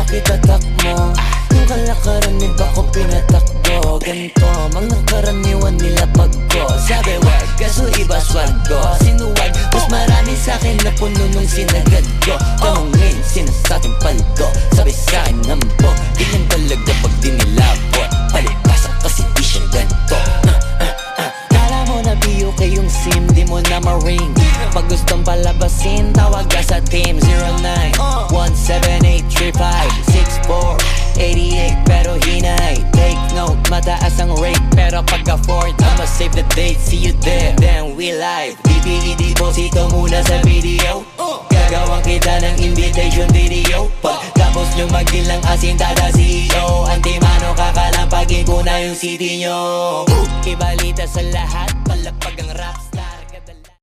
bakit atak mo? Yung kalakaran ni ba ko pinatakbo? Ganito, mga karaniwan nila pagko. Sabi wag, kaso iba swag ko. Sinuwag, mas marami sa'kin na puno nung sinagad ko. Tanungin, sinasabing paldo. Sabi sa'kin nambo, ganyan talaga pag dinilabot. Palibasa kasi di siya ganito. Kala mo na BUK yung sim, di mo na ma-ring. Pag gustong palabasin, tawag ka sa team 09-17835-6488. Pero hinay, take note, mataas ang rate. Pero pag afford, I'ma save the date. See you there, then we live. BPED Bosito muna sa video. Gagawang kita ng invitation video. Pagkapos nyo magdilang asin tada CEO. Antimano kakalampagin ko na yung city nyo. Ibalita sa lahat.